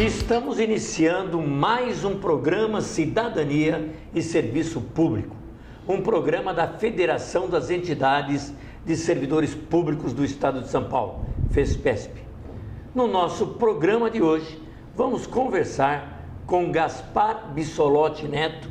Estamos iniciando mais um programa Cidadania e Serviço Público, um programa da Federação das Entidades de Servidores Públicos do Estado de São Paulo, FESPESP. No nosso programa de hoje, vamos conversar com Gaspar Bissolotti Neto,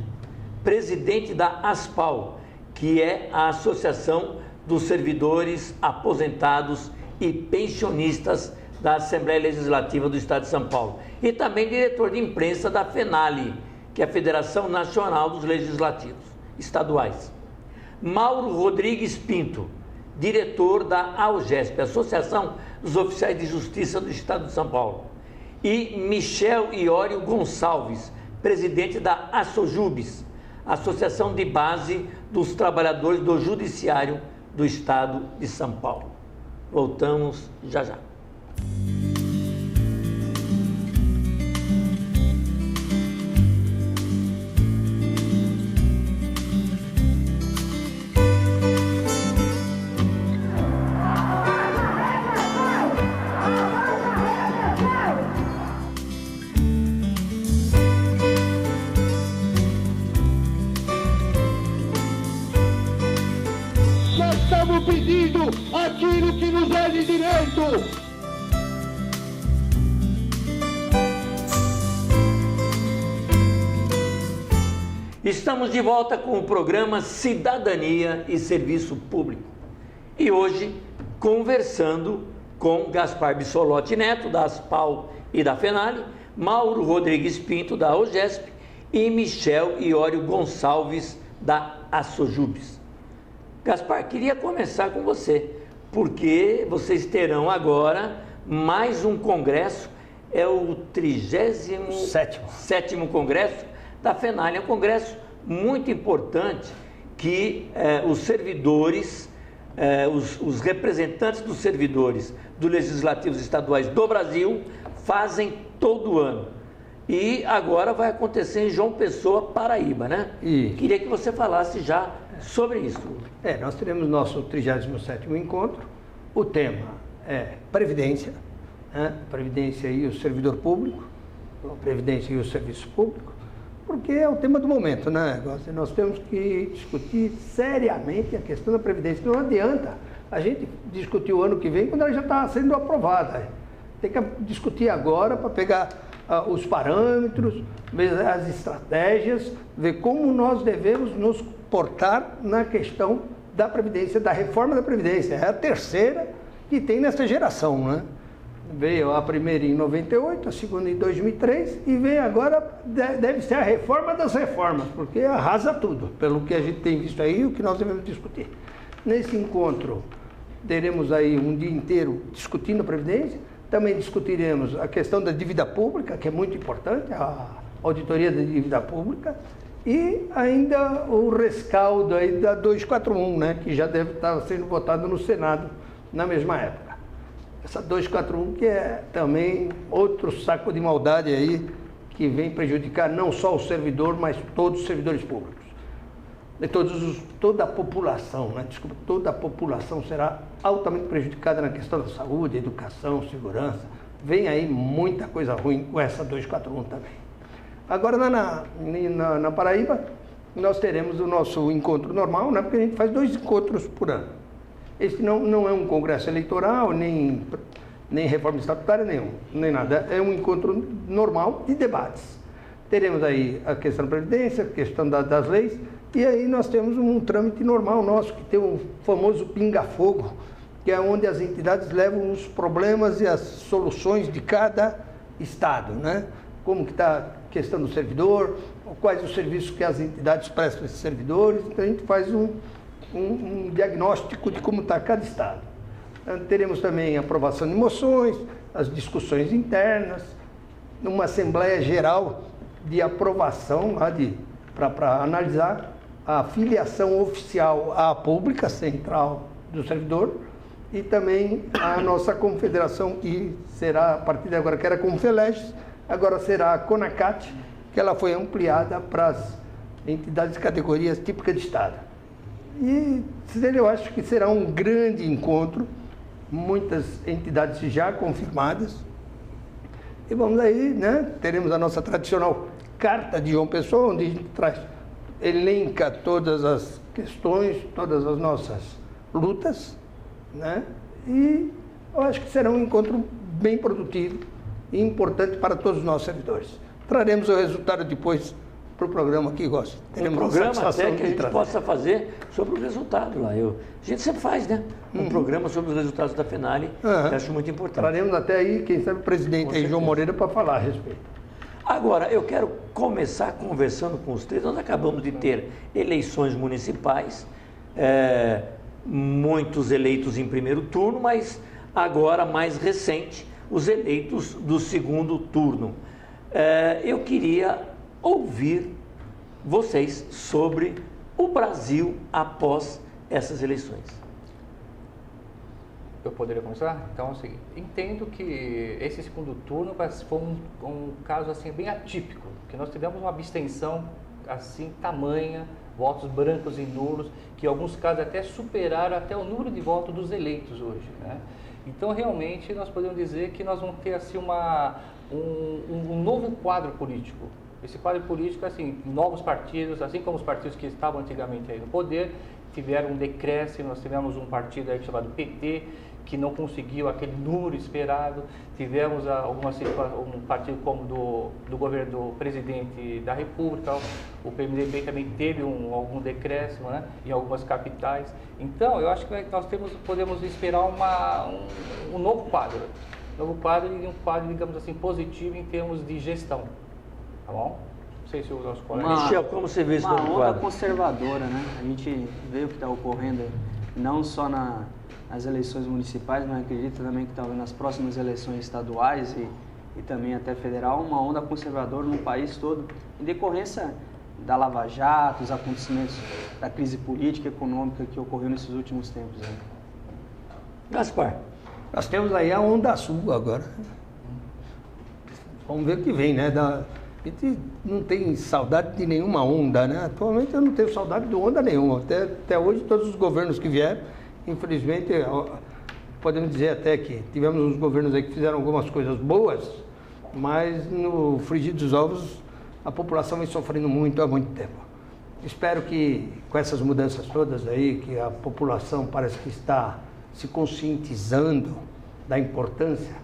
presidente da ASPAL, que é a Associação dos Servidores Aposentados e Pensionistas da Assembleia Legislativa do Estado de São Paulo, e também diretor de imprensa da FENALE, que é a Federação Nacional dos Legislativos Estaduais. Mauro Rodrigues Pinto, diretor da AOGESP, Associação dos Oficiais de Justiça do Estado de São Paulo. E Michel Iório Gonçalves, presidente da ASSOJUBES, Associação de Base dos Trabalhadores do Judiciário do Estado de São Paulo. Voltamos já já. Estamos pedindo aquilo que nos é de direito. Estamos de volta com o programa Cidadania e Serviço Público. E hoje, conversando com Gaspar Bissolotti Neto, da ASPAL e da FENALE, Mauro Rodrigues Pinto, da AOGESP, e Michel Iório Gonçalves, da ASSOJUBES. Gaspar, queria começar com você, porque vocês terão agora mais um congresso, é o 37º congresso da FENALE. É um congresso muito importante que os servidores, os representantes dos servidores dos legislativos estaduais do Brasil fazem todo ano. E agora vai acontecer em João Pessoa, Paraíba, né? Isso. Queria que você falasse já sobre isso. Nós teremos nosso 37º encontro. O tema é Previdência, né? Previdência e o servidor público, Previdência e o serviço público, porque é o tema do momento, né? Nós temos que discutir seriamente a questão da Previdência. Não adianta a gente discutir o ano que vem quando ela já está sendo aprovada. Tem que discutir agora para pegar os parâmetros, ver as estratégias, ver como nós devemos nos portar na questão da Previdência, da reforma da Previdência. É a terceira que tem nessa geração, né? Veio a primeira em 98, a segunda em 2003 e vem agora, deve ser a reforma das reformas, porque arrasa tudo, pelo que a gente tem visto aí e o que nós devemos discutir. Nesse encontro, teremos aí um dia inteiro discutindo a Previdência. Também discutiremos a questão da dívida pública, que é muito importante, a auditoria da dívida pública, e ainda o rescaldo aí da 241, né, que já deve estar sendo votado no Senado na mesma época. Essa 241 que é também outro saco de maldade aí, que vem prejudicar não só o servidor, mas todos os servidores públicos. Toda a população, né? Desculpa, toda a população será altamente prejudicada na questão da saúde, educação, segurança. Vem aí muita coisa ruim com essa 241 também. Agora na Paraíba, nós teremos o nosso encontro normal, né? Porque a gente faz 2 encontros por ano. Esse não é um congresso eleitoral, nem reforma estatutária, nem nada. É um encontro normal de debates. Teremos aí a questão da Previdência, a questão das leis. E aí nós temos um trâmite normal nosso, que tem o famoso pinga-fogo, que é onde as entidades levam os problemas e as soluções de cada estado, né? Como que está a questão do servidor, quais os serviços que as entidades prestam a esses servidores. Então a gente faz um diagnóstico de como está cada estado. Então, teremos também a aprovação de moções, as discussões internas, uma Assembleia Geral de aprovação para analisar a filiação oficial à pública central do servidor e também a nossa confederação, que será, a partir de agora, que era a Confeleges, agora será a CONACAT, que ela foi ampliada para as entidades e categorias típicas de Estado. E eu acho que será um grande encontro, muitas entidades já confirmadas, E vamos aí, né? Teremos a nossa tradicional Carta de João Pessoa, onde a gente elenca todas as questões, todas as nossas lutas, né? E eu acho que será um encontro bem produtivo e importante para todos os nossos servidores. Traremos o resultado depois para o programa que gosta. Teremos um programa até que a gente possa fazer sobre o resultado lá. A gente sempre faz, né? Um programa sobre os resultados da FENALI, que eu acho muito importante. Traremos até aí, quem sabe, o presidente aí, João Moreira, para falar a respeito. Agora, eu quero começar conversando com os três. Nós acabamos de ter eleições municipais, muitos eleitos em primeiro turno, mas agora, mais recente, os eleitos do segundo turno. Eu queria ouvir vocês sobre o Brasil após essas eleições. Eu poderia começar? Então é o seguinte, entendo que esse segundo turno foi um caso assim bem atípico, que nós tivemos uma abstenção assim tamanha, votos brancos e nulos, que em alguns casos até superaram até o número de votos dos eleitos hoje, né? Então realmente nós podemos dizer que nós vamos ter assim um novo quadro político. Esse quadro político, assim, novos partidos, assim como os partidos que estavam antigamente aí no poder, tiveram um decréscimo. Nós tivemos um partido aí chamado PT, que não conseguiu aquele número esperado. Tivemos um partido como do governo do presidente da República, o PMDB também teve algum decréscimo, né, em algumas capitais. Então, eu acho que nós podemos esperar um novo quadro. E um quadro, digamos assim, positivo em termos de gestão. Tá bom? Não sei se o nosso colega... Michel, como você vê esse novo quadro? Uma onda conservadora, né? A gente vê o que está ocorrendo não só nas eleições municipais, mas acredito também que talvez nas próximas eleições estaduais e também até federal, uma onda conservadora no país todo, em decorrência da Lava Jato, os acontecimentos da crise política e econômica que ocorreu nesses últimos tempos. Né? Gaspar. Nós temos aí a onda sul agora. Vamos ver o que vem, né? A gente não tem saudade de nenhuma onda, né? Atualmente eu não tenho saudade de onda nenhuma. Até hoje, todos os governos que vieram, infelizmente, podemos dizer até que tivemos uns governos aí que fizeram algumas coisas boas, mas no frigir dos ovos, a população vem sofrendo muito há muito tempo. Espero que com essas mudanças todas aí, que a população parece que está se conscientizando da importância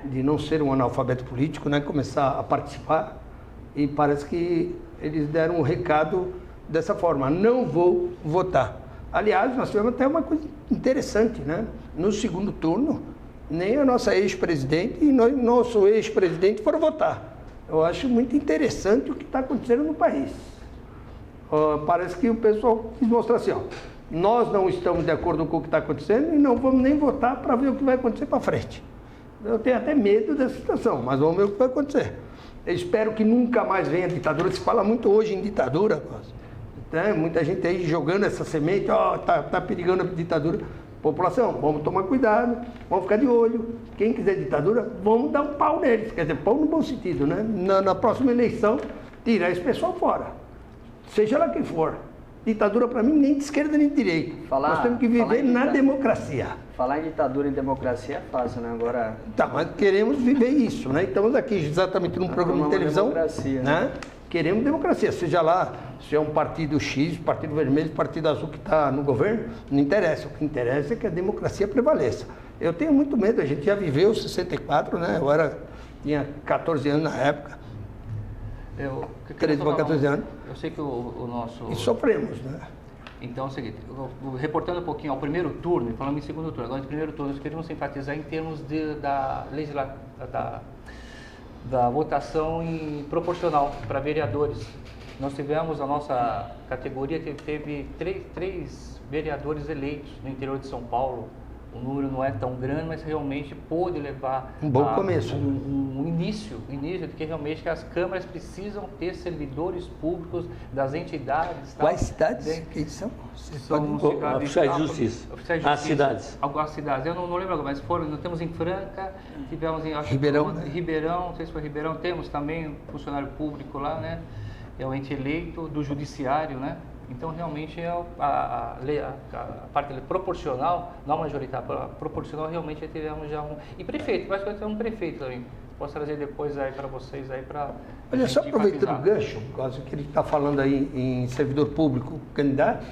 de não ser um analfabeto político, né? Começar a participar. E parece que eles deram um recado dessa forma: não vou votar. Aliás, nós tivemos até uma coisa interessante, né? No segundo turno, nem a nossa ex-presidente e nosso ex-presidente foram votar. Eu acho muito interessante o que está acontecendo no país. Parece que o pessoal quis mostrar assim, nós não estamos de acordo com o que está acontecendo e não vamos nem votar para ver o que vai acontecer para frente. Eu tenho até medo dessa situação, mas vamos ver o que vai acontecer. Eu espero que nunca mais venha a ditadura. Se fala muito hoje em ditadura, né? Muita gente aí jogando essa semente, tá perigando a ditadura. População, vamos tomar cuidado, vamos ficar de olho. Quem quiser ditadura, vamos dar um pau neles. Quer dizer, pau no bom sentido, né? Na próxima eleição, tirar esse pessoal fora. Seja lá quem for. Ditadura, para mim, nem de esquerda nem de direita. Nós temos que viver na democracia. Falar em ditadura e democracia é fácil, né? Agora... Tá, mas queremos viver isso, né? Estamos aqui exatamente num programa de televisão, democracia, né? Queremos democracia, seja lá se é um partido X, partido vermelho, partido azul que está no governo, não interessa. O que interessa é que a democracia prevaleça. Eu tenho muito medo, a gente já viveu 64, né? Tinha 14 anos na época. 13 para 14 anos. Eu sei que o nosso... E sofremos, né? Então é o seguinte, reportando um pouquinho ao primeiro turno, e falando em segundo turno, agora em primeiro turno, nós queríamos enfatizar em termos da votação proporcional para vereadores. Nós tivemos, a nossa categoria teve três vereadores eleitos no interior de São Paulo. O número não é tão grande, mas realmente pôde levar um bom começo. Um início de que realmente as câmaras precisam ter servidores públicos das entidades. Quais cidades? Quem são? São oficiais de justiça. As cidades. Algumas cidades. Eu não lembro agora, mas nós temos em Franca, tivemos em Ribeirão, Ribeirão, não sei se foi Ribeirão, temos também um funcionário público lá, né? É o ente eleito do judiciário, né? Então, realmente, a parte proporcional, não majoritária, proporcional, realmente tivemos já um... E prefeito, mas vai ter um prefeito também. Posso trazer depois aí para vocês aí para... Olha, só aproveitando o gancho, por causa que ele está falando aí em servidor público candidato,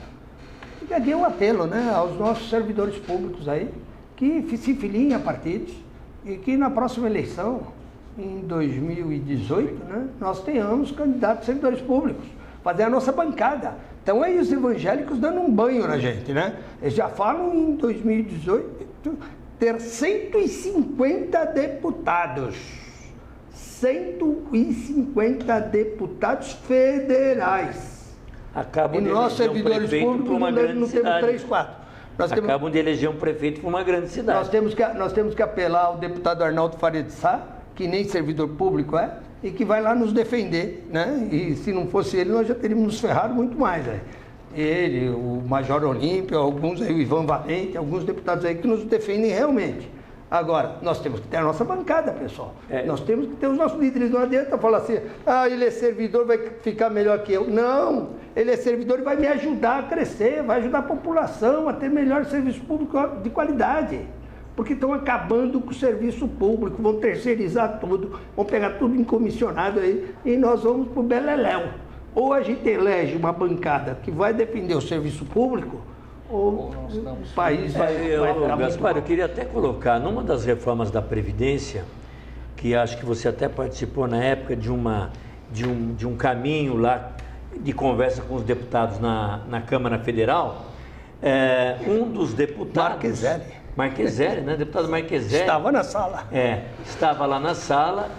fica aqui um apelo, né, aos nossos servidores públicos aí, que se filiem a partidos e que na próxima eleição, em 2018, né, nós tenhamos candidatos a servidores públicos, fazer a nossa bancada. Então aí os evangélicos dando um banho na gente, né? Eles já falam em 2018 ter 150 deputados. 150 deputados federais. Acabam E de nós, eleger um servidores prefeito públicos, para uma grande não temos cidade. 3, 4. Acabam de eleger um prefeito para uma grande cidade. Nós temos que apelar ao deputado Arnaldo Faria de Sá, que nem servidor público é, e que vai lá nos defender, né? E se não fosse ele, nós já teríamos nos ferrado muito mais, né? Ele, o Major Olímpio, alguns aí, o Ivan Valente, alguns deputados aí que nos defendem realmente. Agora, nós temos que ter a nossa bancada, pessoal. Nós temos que ter os nossos líderes. Não adianta falar assim, ele é servidor, vai ficar melhor que eu. Não, ele é servidor e vai me ajudar a crescer, vai ajudar a população a ter melhor serviço público de qualidade. Porque estão acabando com o serviço público, vão terceirizar tudo, vão pegar tudo em comissionado aí e nós vamos para o beleléu. Ou a gente elege uma bancada que vai defender o serviço público, ou o país vai ficar Gaspar, eu queria até colocar, numa das reformas da Previdência, que acho que você até participou na época de um caminho lá de conversa com os deputados na Câmara Federal, um dos deputados... Marqueselli, né? Deputado Marqueselli. Estava na sala. Estava lá na sala,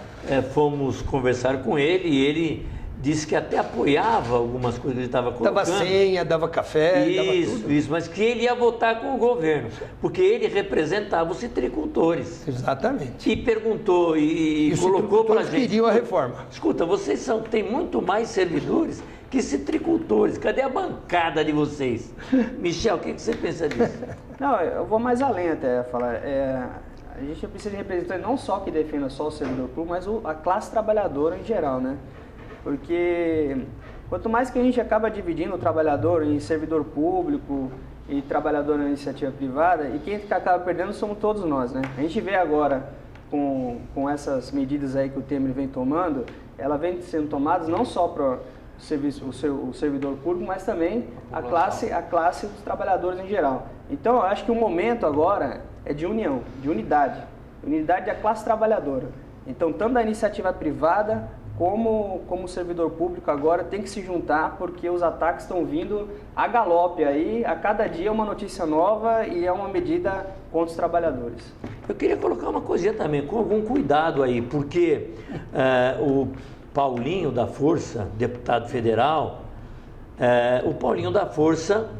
fomos conversar com ele e ele disse que até apoiava algumas coisas que ele estava colocando. Dava senha, dava café, dava tudo. Isso, mas que ele ia votar com o governo, porque ele representava os citricultores. Exatamente. E perguntou e colocou para a gente... queriam a reforma. Escuta, vocês têm muito mais servidores que citricultores. Cadê a bancada de vocês? Michel, o que você pensa disso? Não, eu vou mais além até falar. A gente precisa de representantes não só que defendam só o servidor público, mas a classe trabalhadora em geral, né? Porque quanto mais que a gente acaba dividindo o trabalhador em servidor público e trabalhador na iniciativa privada, e quem acaba perdendo somos todos nós, né? A gente vê agora com essas medidas aí que o Temer vem tomando, ela vem sendo tomada não só para o servidor público, mas também a classe dos trabalhadores em geral. Então, eu acho que o momento agora é de união, de unidade da classe trabalhadora. Então, tanto da iniciativa privada como o servidor público agora tem que se juntar, porque os ataques estão vindo a galope aí, a cada dia é uma notícia nova e é uma medida contra os trabalhadores. Eu queria colocar uma coisinha também, com algum cuidado aí, porque o Paulinho da Força, deputado federal, o Paulinho da Força,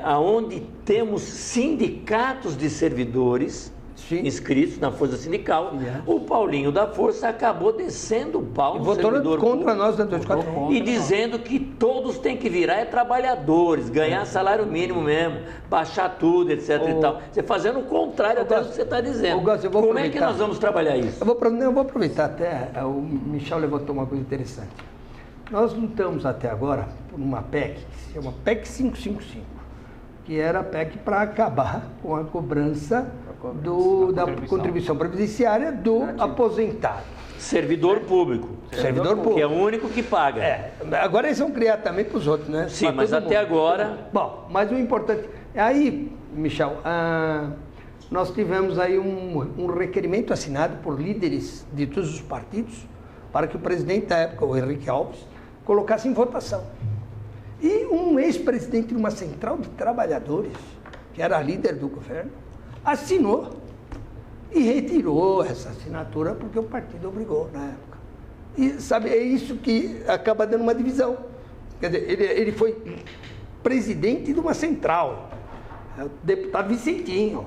aonde temos sindicatos de servidores inscritos na Força Sindical, o Paulinho da Força acabou descendo o pau no servidor contra público, nós dentro de 4 anos. E dizendo que todos têm que virar trabalhadores, ganhar salário mínimo mesmo, baixar tudo, etc. e tal. Você fazendo o contrário até do que você está dizendo. Como é que nós vamos trabalhar isso? Eu vou aproveitar até, o Michel levantou uma coisa interessante. Nós lutamos até agora por uma PEC, que se chama PEC 555, que era a PEC para acabar com a cobrança da contribuição previdenciária do aposentado. Servidor público. Servidor público. Que é o único que paga. Agora eles vão criar também para os outros, né? Sim, mas até agora... Bom, mas o importante... Aí, Michel, nós tivemos aí um requerimento assinado por líderes de todos os partidos para que o presidente da época, o Henrique Alves, colocasse em votação. E um ex-presidente de uma central de trabalhadores, que era líder do governo, assinou e retirou essa assinatura porque o partido obrigou na época. E, sabe, é isso que acaba dando uma divisão. Quer dizer, ele foi presidente de uma central, o deputado Vicentinho.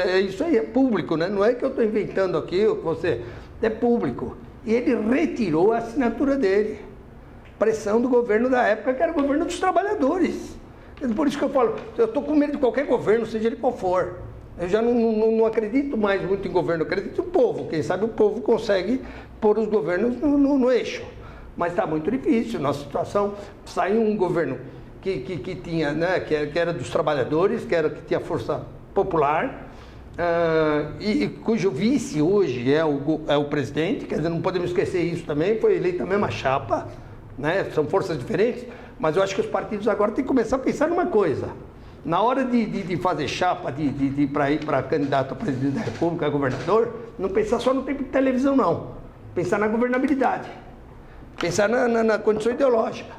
É isso aí, é público, né? Não é que eu estou inventando aqui, ou que você... É público. E ele retirou a assinatura dele. Pressão do governo da época, que era o governo dos trabalhadores. Por isso que eu falo, eu estou com medo de qualquer governo, seja ele qual for. Eu já não acredito mais muito em governo, eu acredito no povo. Quem sabe o povo consegue pôr os governos no eixo. mas está muito difícil. Nossa situação, saiu um governo que tinha, né, que era dos trabalhadores, que tinha força popular, e cujo vice hoje é o presidente, quer dizer, não podemos esquecer isso também, foi eleita a mesma chapa, né, são forças diferentes, mas eu acho que os partidos agora têm que começar a pensar numa coisa. Na hora de fazer chapa, para ir para candidato a presidente da República, a governador, não pensar só no tempo de televisão, não. Pensar na governabilidade. Pensar na condição ideológica.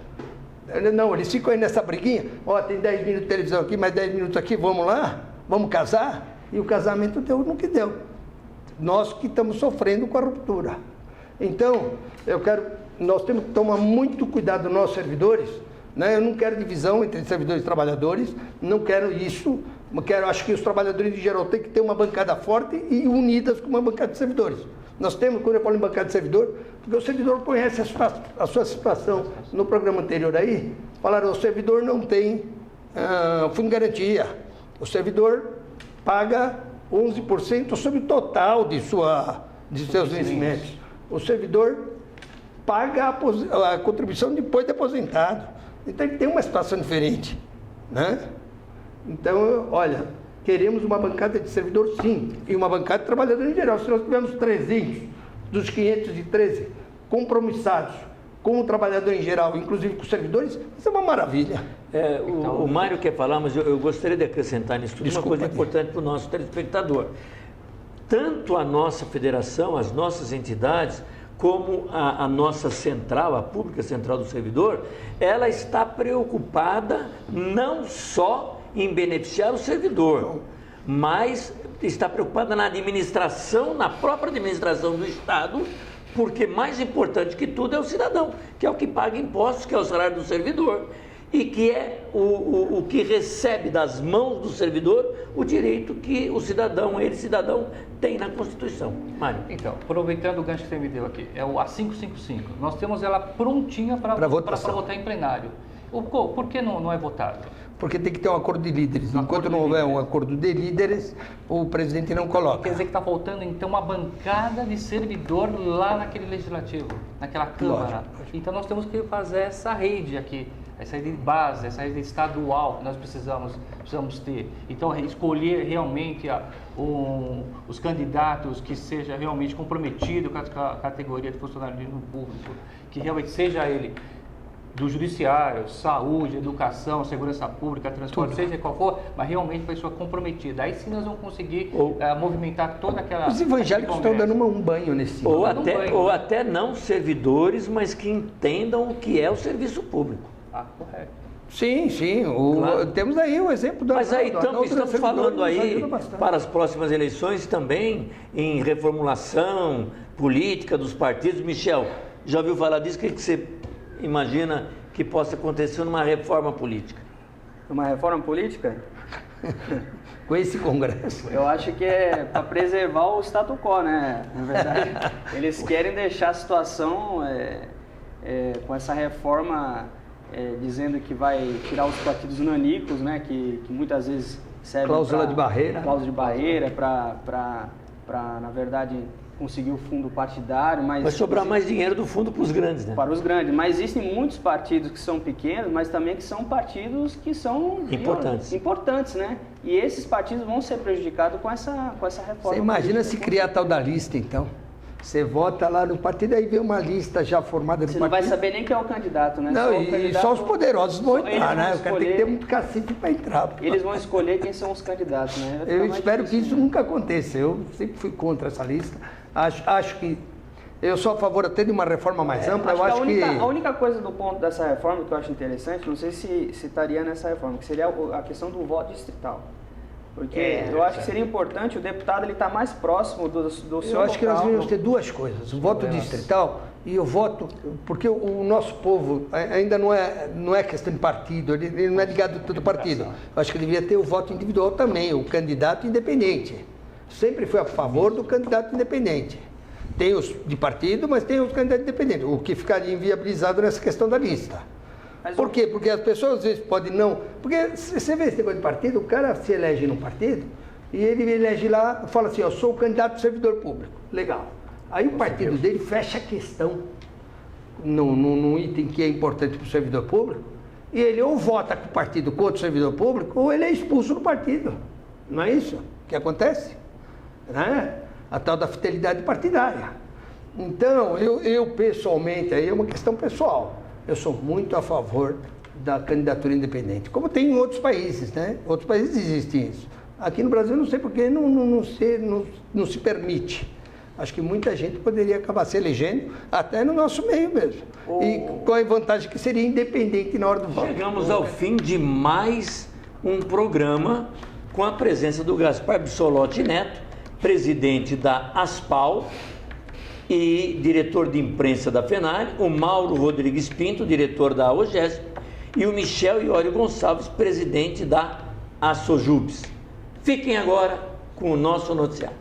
Não, eles ficam aí nessa briguinha, tem 10 minutos de televisão aqui, mais 10 minutos aqui, vamos lá, vamos casar, e o casamento deu no que deu. Nós que estamos sofrendo com a ruptura. Então, nós temos que tomar muito cuidado dos nossos servidores, né? Eu não quero divisão entre servidores e trabalhadores, não quero isso, acho que os trabalhadores em geral têm que ter uma bancada forte e unidas com uma bancada de servidores. Nós temos, quando eu falo em bancada de servidor, porque o servidor conhece a sua situação. No programa anterior aí, falaram, o servidor não tem fundo de garantia. O servidor paga 11% sobre o total de seus vencimentos. O servidor paga a contribuição depois de aposentado. Então ele tem uma situação diferente, né? Então, olha, queremos uma bancada de servidor sim, e uma bancada de trabalhador em geral. Se nós tivermos 300 dos 513 compromissados com o trabalhador em geral, inclusive com os servidores, isso é uma maravilha. O Mário quer falar, mas eu gostaria de acrescentar nisso tudo uma coisa importante para o nosso telespectador. Tanto a nossa federação, as nossas entidades, como a nossa central, a Pública Central do Servidor, ela está preocupada não só em beneficiar o servidor, mas está preocupada na administração, na própria administração do Estado, porque mais importante que tudo é o cidadão, que é o que paga impostos, que é o salário do servidor, e que é o que recebe das mãos do servidor o direito que o cidadão tem na Constituição. Mário. Então, aproveitando o gancho que você me deu aqui, é o A555. Nós temos ela prontinha para votar em plenário. Por que não é votado? Porque tem que ter um acordo de líderes. Enquanto não houver um acordo de líderes, o presidente não coloca. Quer dizer que está faltando, então, uma bancada de servidor lá naquele legislativo, naquela Câmara. Lógico. Então, nós temos que fazer essa rede aqui, essa rede de base, essa rede estadual que nós precisamos ter. Então, escolher realmente os candidatos que seja realmente comprometido com a categoria de funcionalismo público, que realmente seja ele do judiciário, saúde, educação, segurança pública, transporte, seja qual for, mas realmente pessoa comprometida. Aí sim nós vamos conseguir movimentar toda aquela... Os evangélicos estão dando um banho nesse... Ou até não servidores, mas que entendam o que é o serviço público. Correto. Sim, claro. Temos aí o exemplo da... Mas aí estamos falando aí, para as próximas eleições também, em reformulação política dos partidos. Michel, já ouviu falar disso? O que você imagina que possa acontecer numa reforma política? Uma reforma política? Com esse Congresso. Eu acho que é para preservar o status quo, né? Na verdade, eles querem deixar a situação com essa reforma dizendo que vai tirar os partidos nanicos, né? Que muitas vezes servem cláusula de barreira. Cláusula de barreira para na verdade conseguir o fundo partidário, mas vai sobrar mais dinheiro do fundo para os grandes, né? Para os grandes, mas existem muitos partidos que são pequenos, mas também que são partidos que são importantes, né? E esses partidos vão ser prejudicados com essa reforma. Você imagina se criar a tal da lista, então? Você vota lá no partido, aí vem uma lista já formada do partido. Você não vai saber nem quem é o candidato, né? Não, só os poderosos vão entrar, né? O cara tem que ter muito cacife para entrar. Eles vão escolher quem são os candidatos, né? Eu espero que isso nunca aconteça. Eu sempre fui contra essa lista. Acho que eu sou a favor até de uma reforma mais ampla. A única coisa do ponto dessa reforma que eu acho interessante, não sei se estaria nessa reforma, que seria a questão do voto distrital. Porque eu acho que seria importante, o deputado ele estar mais próximo do seu local. Eu acho que nós deveríamos ter duas coisas, o voto distrital e o voto, porque o nosso povo ainda não é questão de partido, ele não é ligado a todo partido. Eu acho que deveria ter o voto individual também, o candidato independente. Sempre fui a favor do candidato independente. Tem os de partido, mas tem os candidatos independentes, o que ficaria inviabilizado nessa questão da lista. Por quê? Porque as pessoas às vezes podem não... Porque você vê esse negócio de partido, o cara se elege num partido e ele elege lá, fala assim, eu sou o candidato servidor público. Legal. Aí o partido dele fecha a questão num item que é importante para o servidor público, e ele ou vota com o partido contra o servidor público, ou ele é expulso do partido. Não é isso que acontece? Né? A tal da fidelidade partidária. Então, eu pessoalmente, aí é uma questão pessoal, eu sou muito a favor da candidatura independente, como tem em outros países, né? Outros países existem isso. Aqui no Brasil, não sei por que não se permite. Acho que muita gente poderia acabar se elegendo, até no nosso meio mesmo. E com a vantagem que seria independente na hora do voto. Chegamos ao fim de mais um programa com a presença do Gaspar Bissolotti Neto, presidente da ASPAL e diretor de imprensa da FENARE, o Mauro Rodrigues Pinto, diretor da OGESP, e o Michel Iório Gonçalves, presidente da ASOJUBS. Fiquem agora com o nosso noticiário.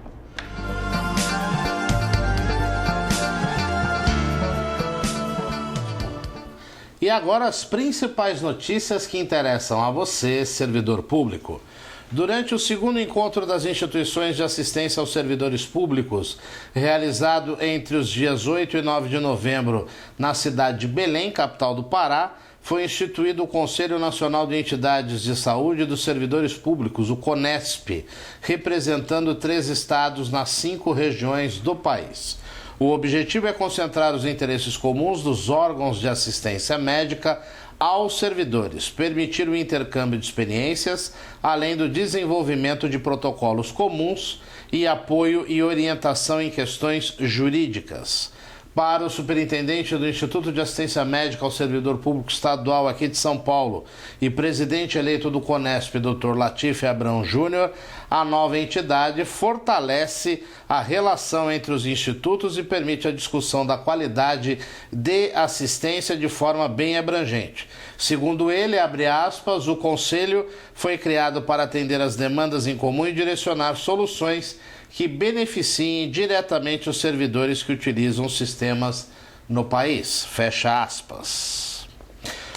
E agora as principais notícias que interessam a você, servidor público. Durante o segundo encontro das instituições de assistência aos servidores públicos, realizado entre os dias 8 e 9 de novembro na cidade de Belém, capital do Pará, foi instituído o Conselho Nacional de Entidades de Saúde dos Servidores Públicos, o CONESP, representando 3 estados nas 5 regiões do país. O objetivo é concentrar os interesses comuns dos órgãos de assistência médica aos servidores, permitir o intercâmbio de experiências, além do desenvolvimento de protocolos comuns e apoio e orientação em questões jurídicas. Para o superintendente do Instituto de Assistência Médica ao Servidor Público Estadual aqui de São Paulo e presidente eleito do CONESP, Dr. Latife Abrão Júnior, a nova entidade fortalece a relação entre os institutos e permite a discussão da qualidade de assistência de forma bem abrangente. Segundo ele, abre aspas, o Conselho foi criado para atender as demandas em comum e direcionar soluções que beneficiem diretamente os servidores que utilizam os sistemas no país. Fecha aspas.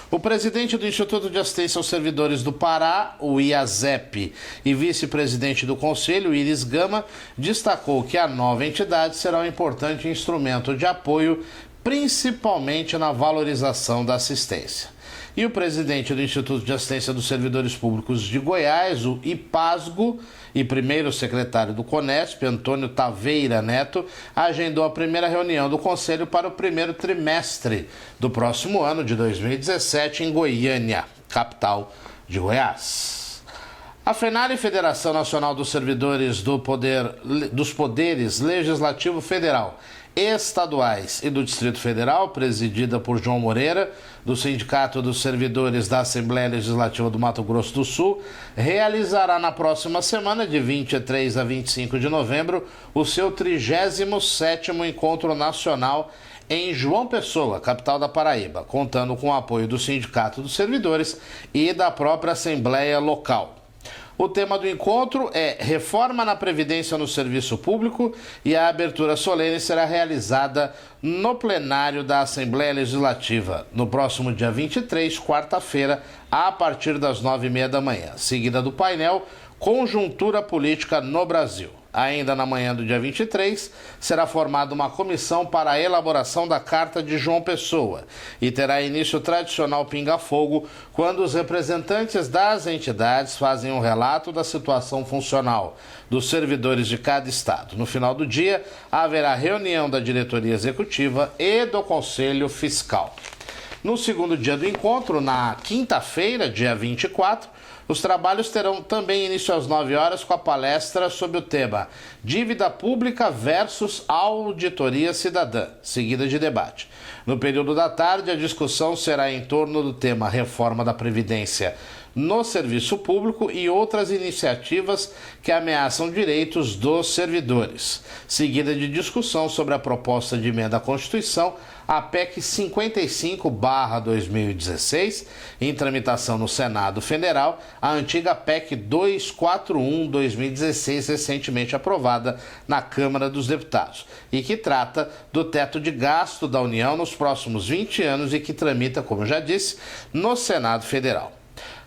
O presidente do Instituto de Assistência aos Servidores do Pará, o IASEP, e vice-presidente do Conselho, Iris Gama, destacou que a nova entidade será um importante instrumento de apoio, principalmente na valorização da assistência. E o presidente do Instituto de Assistência dos Servidores Públicos de Goiás, o IPASGO, e primeiro secretário do CONESP, Antônio Taveira Neto, agendou a primeira reunião do Conselho para o primeiro trimestre do próximo ano de 2017 em Goiânia, capital de Goiás. A FENARE, Federação Nacional dos Servidores dos Poderes Legislativo Federal, estaduais e do Distrito Federal, presidida por João Moreira, do Sindicato dos Servidores da Assembleia Legislativa do Mato Grosso do Sul, realizará na próxima semana, de 23 a 25 de novembro, o seu 37º Encontro Nacional em João Pessoa, capital da Paraíba, contando com o apoio do Sindicato dos Servidores e da própria Assembleia Local. O tema do encontro é Reforma na Previdência no Serviço Público e a abertura solene será realizada no plenário da Assembleia Legislativa, no próximo dia 23, quarta-feira, a partir das 9h30 da manhã, seguida do painel Conjuntura Política no Brasil. Ainda na manhã do dia 23, será formada uma comissão para a elaboração da Carta de João Pessoa e terá início o tradicional pinga-fogo, quando os representantes das entidades fazem um relato da situação funcional dos servidores de cada estado. No final do dia, haverá reunião da diretoria executiva e do Conselho Fiscal. No segundo dia do encontro, na quinta-feira, dia 24, os trabalhos terão também início às 9 horas com a palestra sobre o tema Dívida Pública versus Auditoria Cidadã, seguida de debate. No período da tarde, a discussão será em torno do tema Reforma da Previdência no Serviço Público e outras iniciativas que ameaçam direitos dos servidores, seguida de discussão sobre a proposta de emenda à Constituição, a PEC 55/2016, em tramitação no Senado Federal, a antiga PEC 241/2016, recentemente aprovada na Câmara dos Deputados, e que trata do teto de gasto da União nos próximos 20 anos e que tramita, como já disse, no Senado Federal.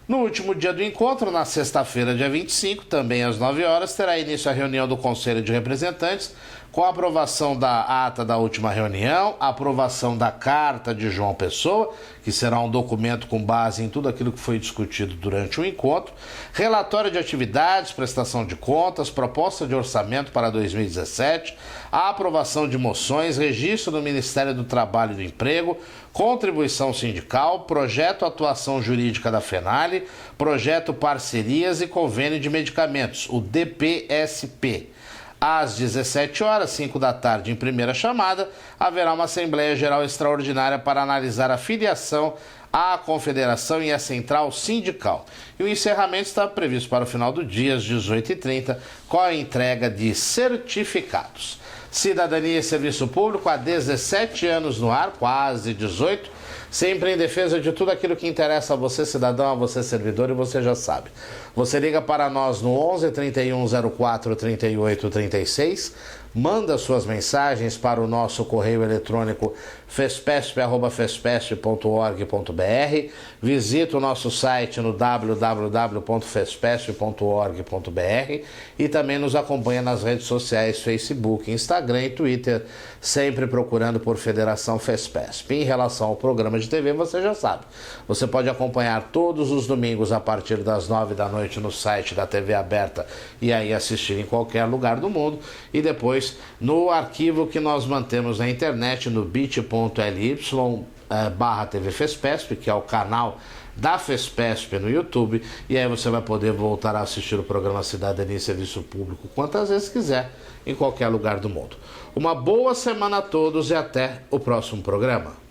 No último dia do encontro, na sexta-feira, dia 25, também às 9 horas, terá início a reunião do Conselho de Representantes, com a aprovação da ata da última reunião, a aprovação da carta de João Pessoa, que será um documento com base em tudo aquilo que foi discutido durante o encontro, relatório de atividades, prestação de contas, proposta de orçamento para 2017, a aprovação de moções, registro do Ministério do Trabalho e do Emprego, contribuição sindical, projeto atuação jurídica da FENALE, projeto parcerias e convênio de medicamentos, o DPSP. Às 17 horas, 5 da tarde, em primeira chamada, haverá uma Assembleia Geral Extraordinária para analisar a filiação à Confederação e à Central Sindical. E o encerramento está previsto para o final do dia, às 18h30, com a entrega de certificados. Cidadania e Serviço Público há 17 anos no ar, quase 18, sempre em defesa de tudo aquilo que interessa a você, cidadão, a você, servidor, e você já sabe. Você liga para nós no 11 31 04 38 36, manda suas mensagens para o nosso correio eletrônico fespesp@fespesp.org.br, visita o nosso site no www.fespesp.org.br e também nos acompanha nas redes sociais Facebook, Instagram e Twitter, sempre procurando por Federação Fespesp. Em relação ao programa de TV, você já sabe, você pode acompanhar todos os domingos a partir das 9 da noite no site da TV aberta e aí assistir em qualquer lugar do mundo, e depois no arquivo que nós mantemos na internet no bit.ly/TV Fespesp, que é o canal da Fespesp no YouTube, e aí você vai poder voltar a assistir o programa Cidadania e Serviço Público quantas vezes quiser, em qualquer lugar do mundo. Uma boa semana a todos e até o próximo programa.